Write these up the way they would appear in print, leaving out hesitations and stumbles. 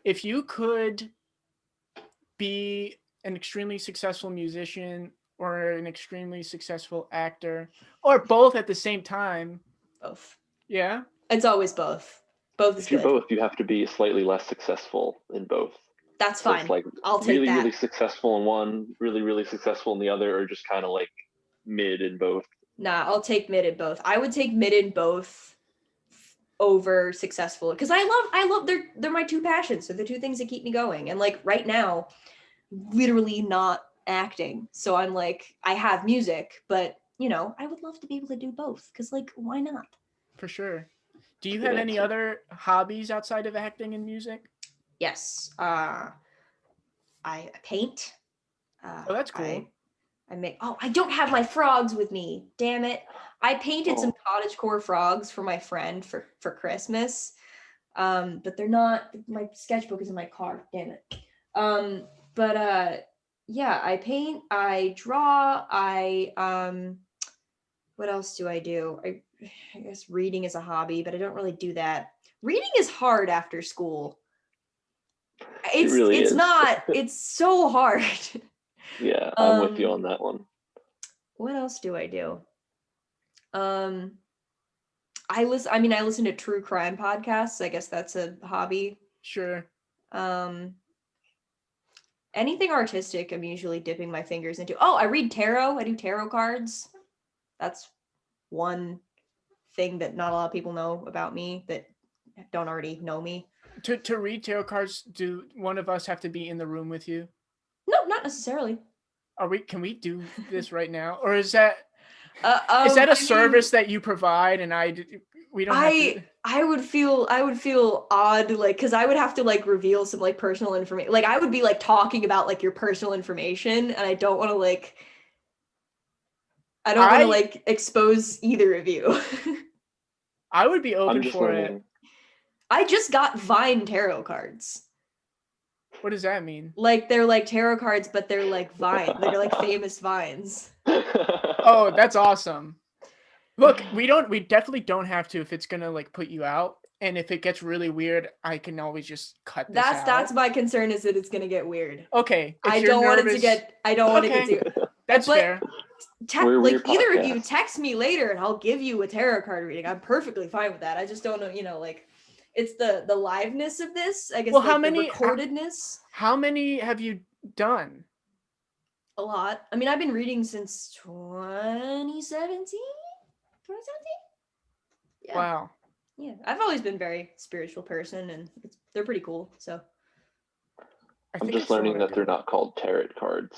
if you could be an extremely successful musician or an extremely successful actor or both at the same time, Both. yeah? It's always both. Both is If you're good. both, you have to be slightly less successful in both. That's So it's fine. like I'll take really, that. really successful in one, really, really successful in the other, or just kind of like mid in both. Nah, I'll take mid in both. I would take mid in both over successful because I love they're my two passions. They're the two things that keep me going. And like right now, literally not acting. So I'm like, I have music, but I would love to be able to do both because like, why not? For sure. Do you Good have any answer. other hobbies outside of acting and music? Yes. I paint. Oh, that's cool. I make. Oh, I don't have my frogs with me. Damn it! I painted some cottagecore frogs for my friend for Christmas. But they're not. My sketchbook is in my car. Damn it. But yeah, I paint. I draw. What else do I do? I guess reading is a hobby, but I don't really do that. Reading is hard after school. It really It's is. not. It's so hard. Yeah, I'm with you on that one. What else do I do? I listen to true crime podcasts. I guess that's a hobby. Sure. Anything artistic, I'm usually dipping my fingers into. Oh, I read tarot. I do tarot cards. That's one thing that not a lot of people know about me that don't already know me. To read tarot cards, do one of us have to be in the room with you? No, not necessarily. Can we do this right now? Or is that I service that you provide and we don't have to? I would feel odd, like, because I would have to like reveal some like personal information. Like I would be like talking about like your personal information, and I don't want to like expose either of you. I would be open I'm just for learning. it. I just got Vine tarot cards. What does that mean? Like they're like tarot cards, but they're like Vine. They're like famous vines. Oh, that's awesome. Look, we definitely don't have to if it's gonna like put you out. And if it gets really weird, I can always just cut this out. That's my concern, is that it's gonna get weird. Okay. I don't want it to get That's fair. Either of you text me later and I'll give you a tarot card reading. I'm perfectly fine with that. I just don't know, like it's the liveness of this, I guess. Well, the recordedness. How many have you done? A lot. I mean, I've been reading since 2017. Yeah. Wow. Yeah, I've always been a very spiritual person, and they're pretty cool. So I'm just learning that they're not called tarot cards.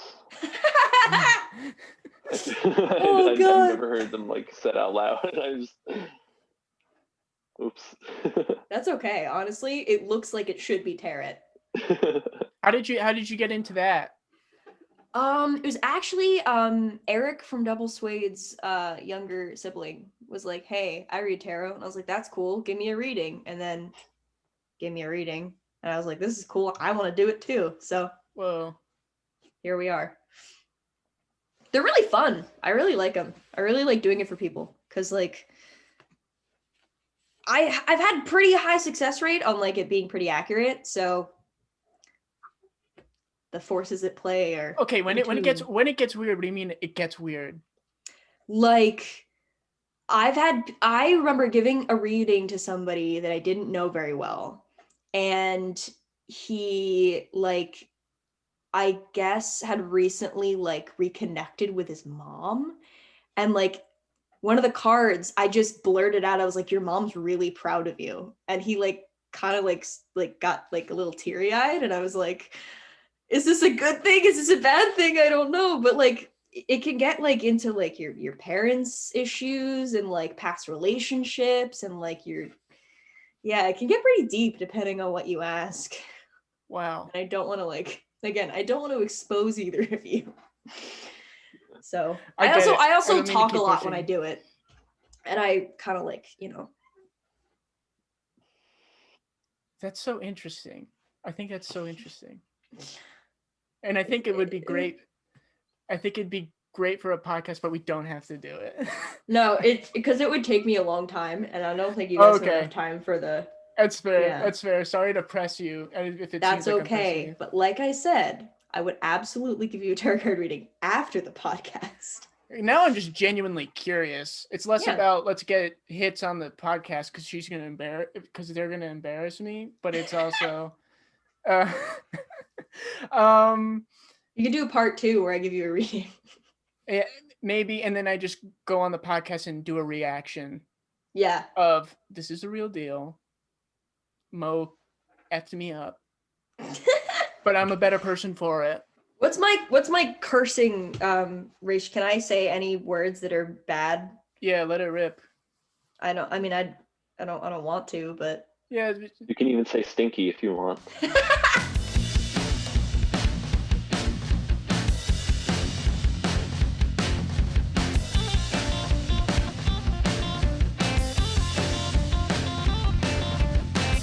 Oh, God. I've never heard them like said out loud. Oops. That's okay. Honestly, it looks like it should be tarot. How did you get into that? It was actually Eric from Double Suede's younger sibling was like, "Hey, I read tarot," and I was like, "That's cool. Give me a reading." And then gave me a reading, and I was like, "This is cool. I want to do it too." So, whoa, here we are. They're really fun. I really like them. I really like doing it for people because like I've had pretty high success rate on like it being pretty accurate. So the forces at play are okay. When it gets weird, what do you mean it gets weird? Like I remember giving a reading to somebody that I didn't know very well, and he like I guess had recently like reconnected with his mom, and like one of the cards I just blurted out, I was like, "Your mom's really proud of you," and he like kind of like got like a little teary-eyed, and I was like, is this a good thing? Is this a bad thing? I don't know. But like it can get like into like your parents' issues and like past relationships and like it can get pretty deep depending on what you ask. Wow. And I don't want to I don't want to expose either of you. So I also talk a lot when I do it. And I kind of like, That's so interesting. I think that's so interesting. And I think it would be great. I think it'd be great for a podcast, but we don't have to do it. No, because it would take me a long time, and I don't think you guys have enough time for the That's fair. Yeah. That's fair. Sorry to press you. If it That's seems like I'm pressing okay. you. But like I said, I would absolutely give you a tarot card reading after the podcast. Now I'm just genuinely curious. It's less Yeah. about let's get hits on the podcast because they're gonna embarrass me, but it's also, uh, um, You could do a part 2 where I give you a reading. yeah, maybe, and then I just go on the podcast and do a reaction Yeah. of this is the real deal. Mo effed me up, but I'm a better person for it. What's my cursing Rach? Can I say any words that are bad? Yeah, let it rip. I don't want to, but Yeah, You can even say stinky if you want.